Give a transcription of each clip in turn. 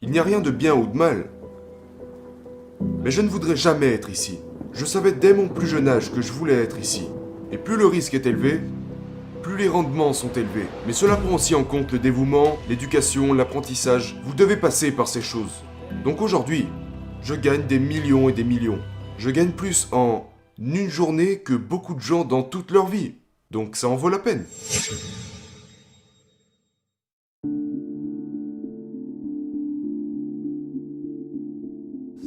Il n'y a rien de bien ou de mal. Mais je ne voudrais jamais être ici. Je savais dès mon plus jeune âge que je voulais être ici. Et plus le risque est élevé, plus les rendements sont élevés. Mais cela prend aussi en compte le dévouement, l'éducation, l'apprentissage. Vous devez passer par ces choses. Donc aujourd'hui, je gagne des millions et des millions. Je gagne plus en une journée que beaucoup de gens dans toute leur vie. Donc ça en vaut la peine.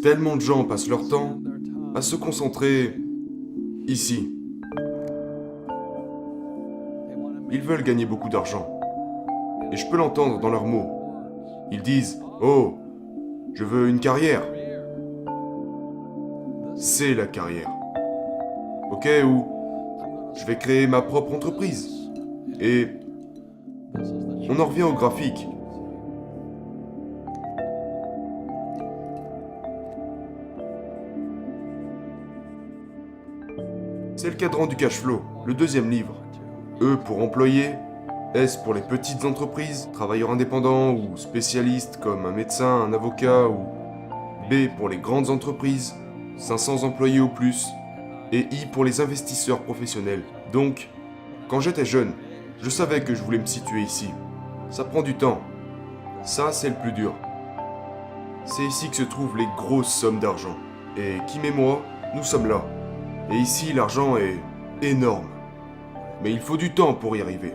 Tellement de gens passent leur temps à se concentrer ici. Ils veulent gagner beaucoup d'argent. Et je peux l'entendre dans leurs mots. Ils disent « Oh, je veux une carrière. » C'est la carrière. Ok, ou je vais créer ma propre entreprise. Et on en revient au graphique. C'est le cadran du cash flow, le deuxième livre. E pour employés, S pour les petites entreprises, travailleurs indépendants ou spécialistes comme un médecin, un avocat ou B pour les grandes entreprises, 500 employés ou plus, et I pour les investisseurs professionnels. Donc, quand j'étais jeune, je savais que je voulais me situer ici. Ça prend du temps. Ça, c'est le plus dur. C'est ici que se trouvent les grosses sommes d'argent. Et Kim et moi, nous sommes là. Et ici, l'argent est énorme. Mais il faut du temps pour y arriver.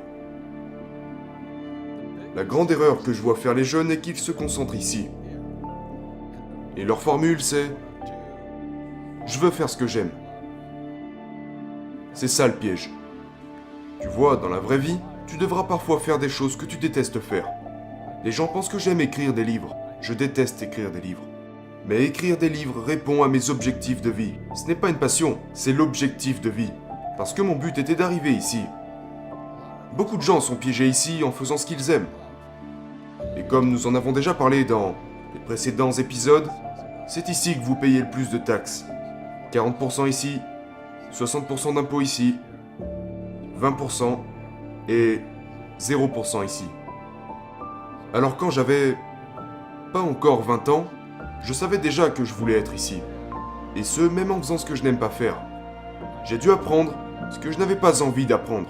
La grande erreur que je vois faire les jeunes est qu'ils se concentrent ici. Et leur formule, c'est « Je veux faire ce que j'aime ». C'est ça le piège. Tu vois, dans la vraie vie, tu devras parfois faire des choses que tu détestes faire. Les gens pensent que j'aime écrire des livres. Je déteste écrire des livres. Mais écrire des livres répond à mes objectifs de vie. Ce n'est pas une passion, c'est l'objectif de vie. Parce que mon but était d'arriver ici. Beaucoup de gens sont piégés ici en faisant ce qu'ils aiment. Et comme nous en avons déjà parlé dans les précédents épisodes, c'est ici que vous payez le plus de taxes. 40% ici, 60% d'impôts ici, 20% et 0% ici. Alors quand j'avais pas encore 20 ans, je savais déjà que je voulais être ici. Et ce, même en faisant ce que je n'aime pas faire. J'ai dû apprendre ce que je n'avais pas envie d'apprendre.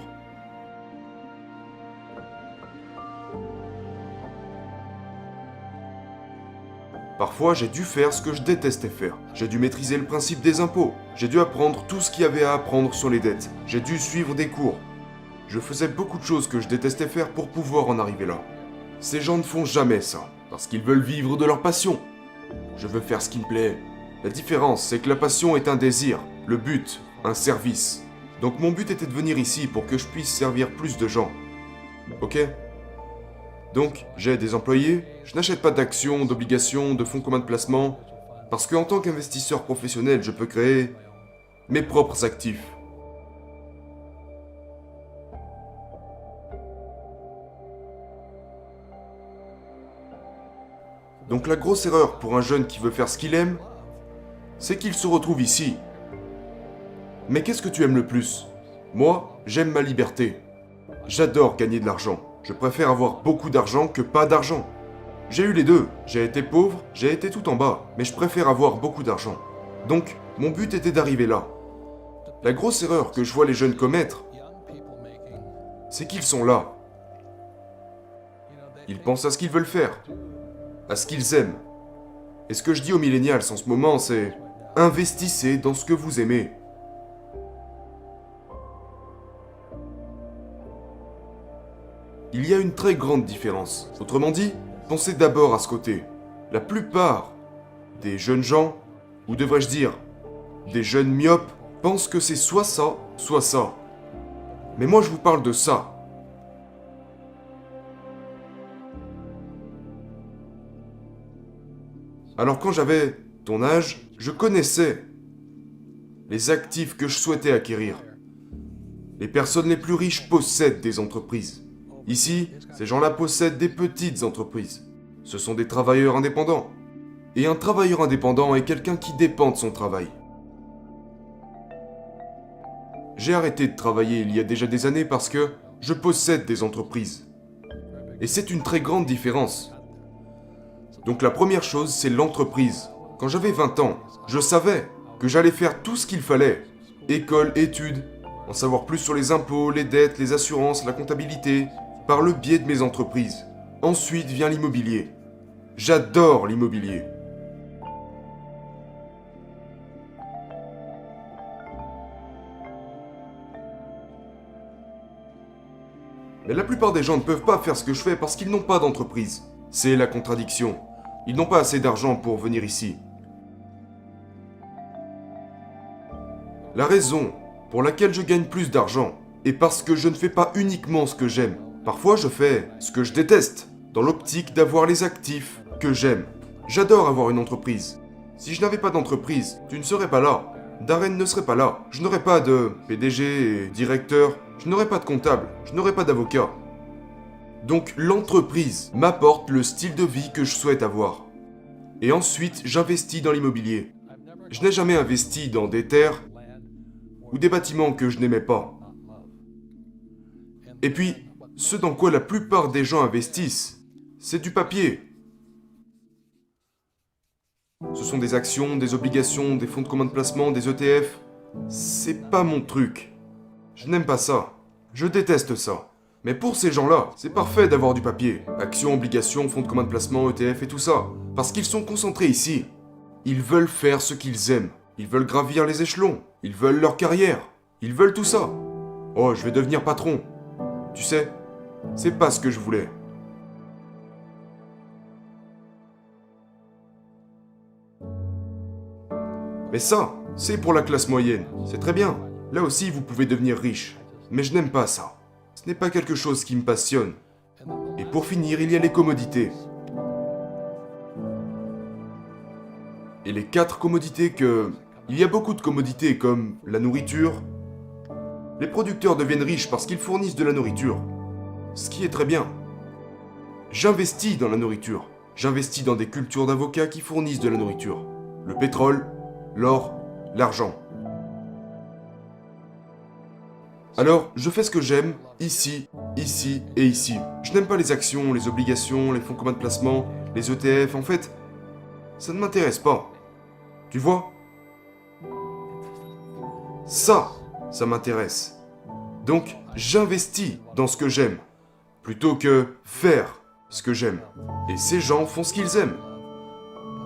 Parfois, j'ai dû faire ce que je détestais faire. J'ai dû maîtriser le principe des impôts. J'ai dû apprendre tout ce qu'il y avait à apprendre sur les dettes. J'ai dû suivre des cours. Je faisais beaucoup de choses que je détestais faire pour pouvoir en arriver là. Ces gens ne font jamais ça, parce qu'ils veulent vivre de leur passion. Je veux faire ce qui me plaît. La différence, c'est que la passion est un désir, le but, un service. Donc mon but était de venir ici pour que je puisse servir plus de gens. Ok ? Donc, j'ai des employés, je n'achète pas d'actions, d'obligations, de fonds communs de placement, parce qu'en tant qu'investisseur professionnel, je peux créer mes propres actifs. Donc la grosse erreur pour un jeune qui veut faire ce qu'il aime, c'est qu'il se retrouve ici. Mais qu'est-ce que tu aimes le plus ? Moi, j'aime ma liberté. J'adore gagner de l'argent. Je préfère avoir beaucoup d'argent que pas d'argent. J'ai eu les deux. J'ai été pauvre, j'ai été tout en bas, mais je préfère avoir beaucoup d'argent. Donc, mon but était d'arriver là. La grosse erreur que je vois les jeunes commettre, c'est qu'ils sont là. Ils pensent à ce qu'ils veulent faire, à ce qu'ils aiment. Et ce que je dis aux millennials en ce moment, c'est investissez dans ce que vous aimez. Il y a une très grande différence. Autrement dit, pensez d'abord à ce côté. La plupart des jeunes gens, ou devrais-je dire, des jeunes myopes, pensent que c'est soit ça, soit ça. Mais moi je vous parle de ça. Alors quand j'avais ton âge, je connaissais les actifs que je souhaitais acquérir. Les personnes les plus riches possèdent des entreprises. Ici, ces gens-là possèdent des petites entreprises. Ce sont des travailleurs indépendants. Et un travailleur indépendant est quelqu'un qui dépend de son travail. J'ai arrêté de travailler il y a déjà des années parce que je possède des entreprises. Et c'est une très grande différence. Donc la première chose, c'est l'entreprise. Quand j'avais 20 ans, je savais que j'allais faire tout ce qu'il fallait. École, études, en savoir plus sur les impôts, les dettes, les assurances, la comptabilité, par le biais de mes entreprises. Ensuite vient l'immobilier. J'adore l'immobilier. Mais la plupart des gens ne peuvent pas faire ce que je fais parce qu'ils n'ont pas d'entreprise. C'est la contradiction. Ils n'ont pas assez d'argent pour venir ici. La raison pour laquelle je gagne plus d'argent est parce que je ne fais pas uniquement ce que j'aime. Parfois je fais ce que je déteste, dans l'optique d'avoir les actifs que j'aime. J'adore avoir une entreprise. Si je n'avais pas d'entreprise, tu ne serais pas là. Darren ne serait pas là. Je n'aurais pas de PDG et directeur. Je n'aurais pas de comptable. Je n'aurais pas d'avocat. Donc l'entreprise m'apporte le style de vie que je souhaite avoir. Et ensuite, j'investis dans l'immobilier. Je n'ai jamais investi dans des terres ou des bâtiments que je n'aimais pas. Et puis, ce dans quoi la plupart des gens investissent, c'est du papier. Ce sont des actions, des obligations, des fonds de commun de placement, des ETF. C'est pas mon truc. Je n'aime pas ça. Je déteste ça. Mais pour ces gens-là, c'est parfait d'avoir du papier. Actions, obligations, fonds de commun de placement, ETF et tout ça. Parce qu'ils sont concentrés ici. Ils veulent faire ce qu'ils aiment. Ils veulent gravir les échelons. Ils veulent leur carrière. Ils veulent tout ça. Oh, je vais devenir patron. Tu sais, c'est pas ce que je voulais. Mais ça, c'est pour la classe moyenne. C'est très bien. Là aussi, vous pouvez devenir riche. Mais je n'aime pas ça. Ce n'est pas quelque chose qui me passionne. Et pour finir, il y a les commodités. Et les 4 commodités que... Il y a beaucoup de commodités comme la nourriture. Les producteurs deviennent riches parce qu'ils fournissent de la nourriture. Ce qui est très bien. J'investis dans la nourriture. J'investis dans des cultures d'avocats qui fournissent de la nourriture. Le pétrole, l'or, l'argent. Alors, je fais ce que j'aime, ici, ici et ici. Je n'aime pas les actions, les obligations, les fonds communs de placement, les ETF, en fait, ça ne m'intéresse pas. Tu vois? Ça m'intéresse. Donc, j'investis dans ce que j'aime, plutôt que faire ce que j'aime. Et ces gens font ce qu'ils aiment.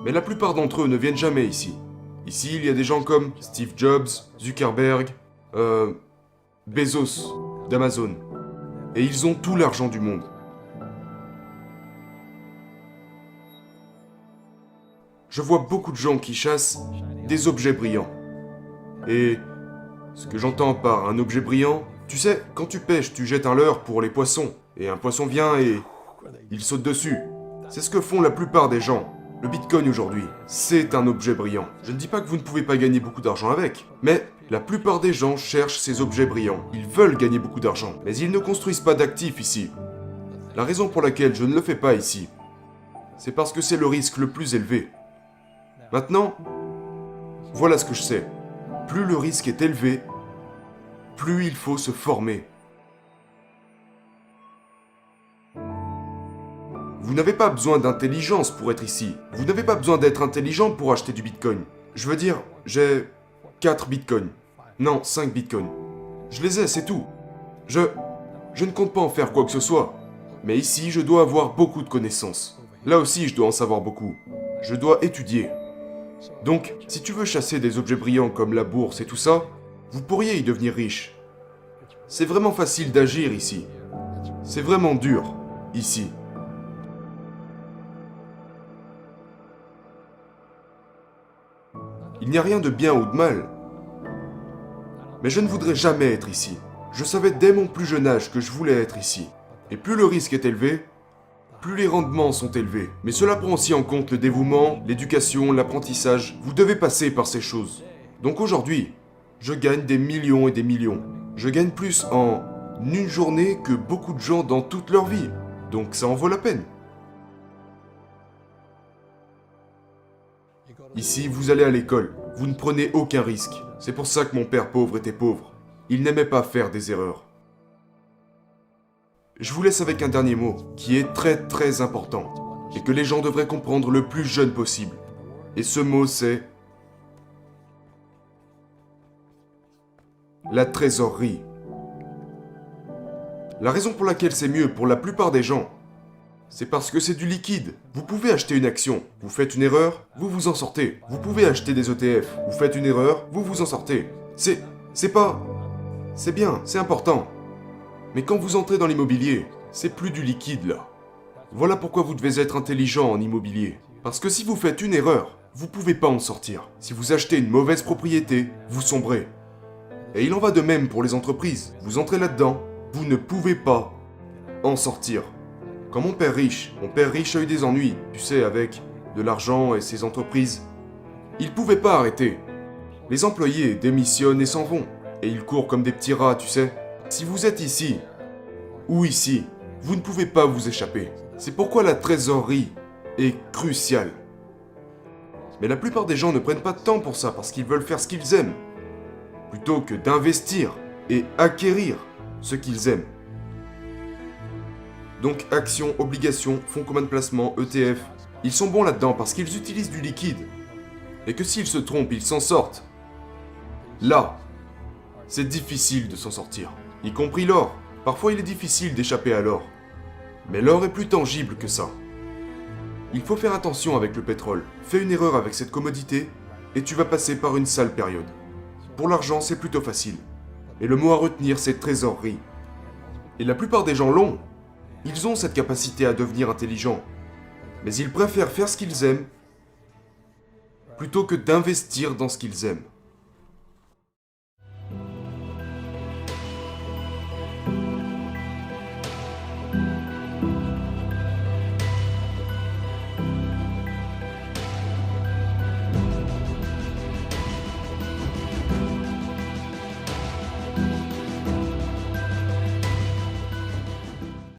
Mais la plupart d'entre eux ne viennent jamais ici. Ici, il y a des gens comme Steve Jobs, Zuckerberg, Bezos, d'Amazon. Et ils ont tout l'argent du monde. Je vois beaucoup de gens qui chassent des objets brillants. Et ce que j'entends par un objet brillant, tu sais, quand tu pêches, tu jettes un leurre pour les poissons. Et un poisson vient et il saute dessus. C'est ce que font la plupart des gens. Le Bitcoin aujourd'hui, c'est un objet brillant. Je ne dis pas que vous ne pouvez pas gagner beaucoup d'argent avec, mais la plupart des gens cherchent ces objets brillants. Ils veulent gagner beaucoup d'argent, mais ils ne construisent pas d'actifs ici. La raison pour laquelle je ne le fais pas ici, c'est parce que c'est le risque le plus élevé. Maintenant, voilà ce que je sais. Plus le risque est élevé, plus il faut se former. Vous n'avez pas besoin d'intelligence pour être ici. Vous n'avez pas besoin d'être intelligent pour acheter du Bitcoin. Je veux dire, j'ai 4 Bitcoins. Non, 5 Bitcoins. Je les ai, c'est tout. Je ne compte pas en faire quoi que ce soit. Mais ici, je dois avoir beaucoup de connaissances. Là aussi, je dois en savoir beaucoup. Je dois étudier. Donc, si tu veux chasser des objets brillants comme la bourse et tout ça, vous pourriez y devenir riche. C'est vraiment facile d'agir ici. C'est vraiment dur, ici. Il n'y a rien de bien ou de mal. Mais je ne voudrais jamais être ici. Je savais dès mon plus jeune âge que je voulais être ici. Et plus le risque est élevé, plus les rendements sont élevés. Mais cela prend aussi en compte le dévouement, l'éducation, l'apprentissage. Vous devez passer par ces choses. Donc aujourd'hui, je gagne des millions et des millions. Je gagne plus en une journée que beaucoup de gens dans toute leur vie. Donc ça en vaut la peine. Ici, vous allez à l'école. Vous ne prenez aucun risque. C'est pour ça que mon père pauvre était pauvre. Il n'aimait pas faire des erreurs. Je vous laisse avec un dernier mot, qui est très très important. et que les gens devraient comprendre le plus jeune possible. Et ce mot, c'est la trésorerie. La raison pour laquelle c'est mieux pour la plupart des gens, c'est parce que c'est du liquide. Vous pouvez acheter une action, vous faites une erreur, vous vous en sortez. Vous pouvez acheter des ETF, vous faites une erreur, vous vous en sortez. C'est bien, c'est important. Mais quand vous entrez dans l'immobilier, c'est plus du liquide là. Voilà pourquoi vous devez être intelligent en immobilier. Parce que si vous faites une erreur, vous pouvez pas en sortir. Si vous achetez une mauvaise propriété, vous sombrez. Et il en va de même pour les entreprises. Vous entrez là-dedans, vous ne pouvez pas en sortir. Quand mon père riche a eu des ennuis, tu sais, avec de l'argent et ses entreprises. Il pouvait pas arrêter. Les employés démissionnent et s'en vont. Et ils courent comme des petits rats, tu sais. Si vous êtes ici, ou ici, vous ne pouvez pas vous échapper. C'est pourquoi la trésorerie est cruciale. Mais la plupart des gens ne prennent pas de temps pour ça parce qu'ils veulent faire ce qu'ils aiment, plutôt que d'investir et acquérir ce qu'ils aiment. Donc actions, obligations, fonds communs de placement, ETF, ils sont bons là-dedans parce qu'ils utilisent du liquide. Et que s'ils se trompent, ils s'en sortent. Là, c'est difficile de s'en sortir, y compris l'or. Parfois il est difficile d'échapper à l'or. Mais l'or est plus tangible que ça. Il faut faire attention avec le pétrole. Fais une erreur avec cette commodité et tu vas passer par une sale période. Pour l'argent, c'est plutôt facile. Et le mot à retenir, c'est trésorerie. Et la plupart des gens l'ont. Ils ont cette capacité à devenir intelligents. Mais ils préfèrent faire ce qu'ils aiment plutôt que d'investir dans ce qu'ils aiment.